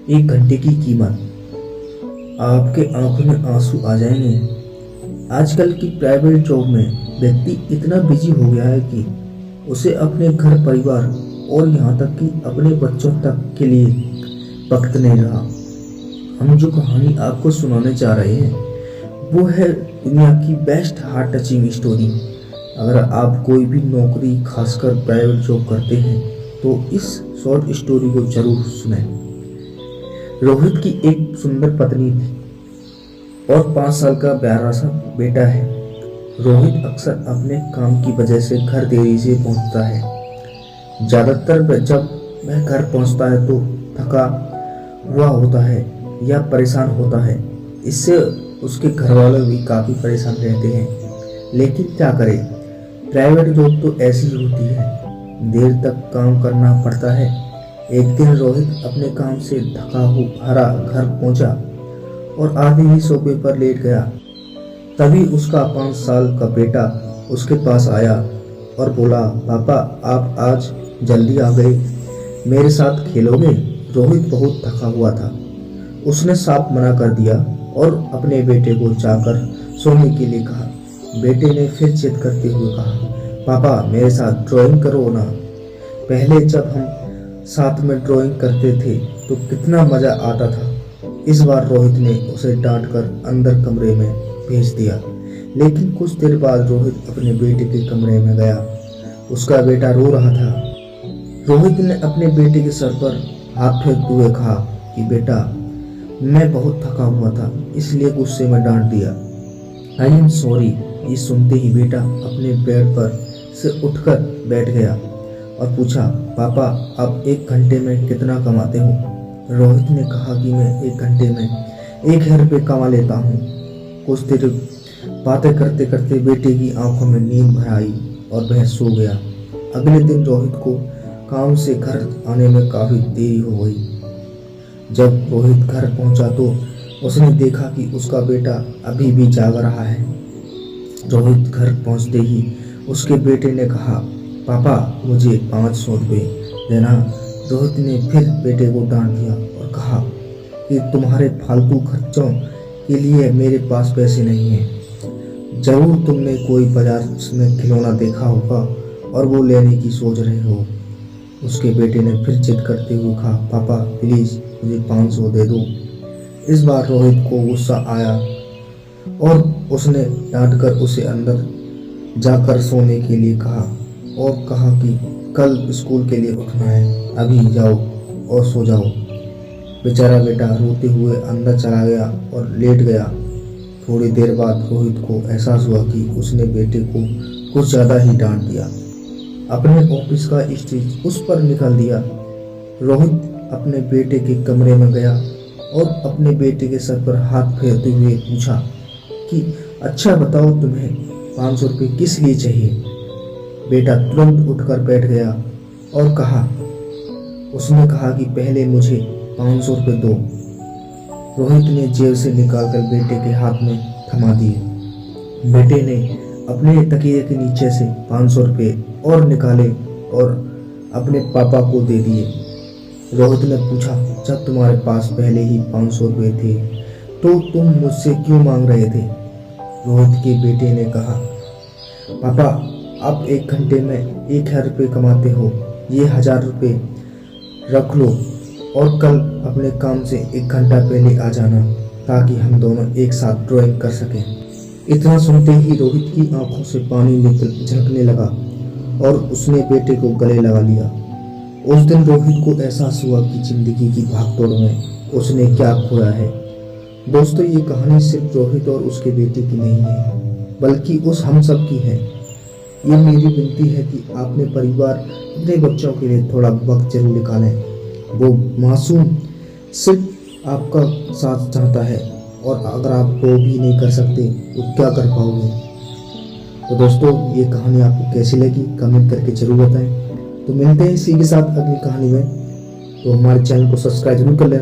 एक घंटे की कीमत। आपके आंखों में आंसू आ जाएंगे। आजकल की प्राइवेट जॉब में व्यक्ति इतना बिजी हो गया है कि उसे अपने घर परिवार और यहाँ तक कि अपने बच्चों तक के लिए वक्त नहीं रहा। हम जो कहानी आपको सुनाने जा रहे हैं वो है दुनिया की बेस्ट हार्ट टचिंग स्टोरी। अगर आप कोई भी नौकरी खासकर प्राइवेट जॉब करते हैं तो इस शॉर्ट स्टोरी को जरूर सुनें। रोहित की एक सुंदर पत्नी थी और 5 साल का प्यारा सा बेटा है। रोहित अक्सर अपने काम की वजह से घर देरी से पहुंचता है। ज़्यादातर जब वह घर पहुंचता है तो थका हुआ होता है या परेशान होता है। इससे उसके घर वाले भी काफ़ी परेशान रहते हैं। लेकिन क्या करें, प्राइवेट जॉब तो ऐसी ही होती है, देर तक काम करना पड़ता है। एक दिन रोहित अपने काम से थका हारा घर पहुंचा और आधे ही सोफे पर लेट गया। तभी उसका 5 साल का बेटा उसके पास आया और बोला, पापा आप आज जल्दी आ गए, मेरे साथ खेलोगे? रोहित बहुत थका हुआ था। उसने साफ मना कर दिया और अपने बेटे को जाकर सोने के लिए कहा। बेटे ने फिर जिद करते हुए कहा, पापा मेरे साथ ड्राइंग करो ना, पहले जब हम साथ में ड्राइंग करते थे तो कितना मजा आता था। इस बार रोहित ने उसे डांटकर अंदर कमरे में भेज दिया। लेकिन कुछ देर बाद रोहित अपने बेटे के कमरे में गया। उसका बेटा रो रहा था। रोहित ने अपने बेटे के सर पर हाथ फेंकते हुए कहा कि बेटा मैं बहुत थका हुआ था इसलिए गुस्से में डांट दिया। I am sorry. ये सुनते ही बेटा अपने बेड पर से उठकर बैठ गया और पूछा, पापा आप 1 घंटे में कितना कमाते हो? रोहित ने कहा कि मैं 1 घंटे में 1000 रुपये कमा लेता हूँ। कुछ देर बातें करते करते बेटे की आंखों में नींद भर आई और वह सो गया। अगले दिन रोहित को काम से घर आने में काफ़ी देरी हो गई। जब रोहित घर पहुंचा तो उसने देखा कि उसका बेटा अभी भी जाग रहा है। रोहित घर पहुंचते ही उसके बेटे ने कहा, पापा मुझे 500 रुपये देना। रोहित ने फिर बेटे को डांट दिया और कहा कि तुम्हारे फालतू खर्चों के लिए मेरे पास पैसे नहीं हैं। जरूर तुमने कोई बाजार में खिलौना देखा होगा और वो लेने की सोच रहे हो। उसके बेटे ने फिर जिद करते हुए कहा, पापा प्लीज़ मुझे 500 दे दो। इस बार रोहित को गुस्सा आया और उसने डांटकर उसे अंदर जाकर सोने के लिए कहा और कहा कि कल स्कूल के लिए उठना है, अभी जाओ और सो जाओ। बेचारा बेटा रोते हुए अंदर चला गया और लेट गया। थोड़ी देर बाद रोहित को एहसास हुआ कि उसने बेटे को कुछ ज़्यादा ही डांट दिया। अपने ऑफिस का स्ट्रेस उस पर निकाल दिया। रोहित अपने बेटे के कमरे में गया और अपने बेटे के सर पर हाथ फेरते हुए पूछा कि अच्छा बताओ तुम्हें 500 रुपये किस लिए चाहिए? बेटा तुरंत उठकर बैठ गया और उसने कहा कि पहले मुझे 500 रुपये दो। रोहित ने जेब से निकालकर बेटे के हाथ में थमा दिए। बेटे ने अपने तकिए के नीचे से 500 रुपये और निकाले और अपने पापा को दे दिए। रोहित ने पूछा, जब तुम्हारे पास पहले ही 500 रुपये थे तो तुम मुझसे क्यों मांग रहे थे? रोहित के बेटे ने कहा, पापा आप 1 घंटे में 1000 रुपये कमाते हो, ये 1000 रुपये रख लो और कल अपने काम से 1 घंटा पहले आ जाना ताकि हम दोनों एक साथ ड्राइंग कर सकें। इतना सुनते ही रोहित की आंखों से पानी झलकने लगा और उसने बेटे को गले लगा लिया। उस दिन रोहित को एहसास हुआ कि जिंदगी की भागदौड़ में उसने क्या खोया है। दोस्तों ये कहानी सिर्फ रोहित और उसके बेटे की नहीं है बल्कि उस हम सब की है। ये मेरी विनती है कि आपने परिवार अपने बच्चों के लिए थोड़ा वक्त जरूर निकालें। वो मासूम सिर्फ आपका साथ चाहता है और अगर आप वो भी नहीं कर सकते तो क्या कर पाओगे? तो दोस्तों ये कहानी आपको कैसी लगी कमेंट करके जरूर बताएं। तो मिलते हैं इसी के साथ अगली कहानी में। तो हमारे चैनल को सब्सक्राइब जरूर कर लेना।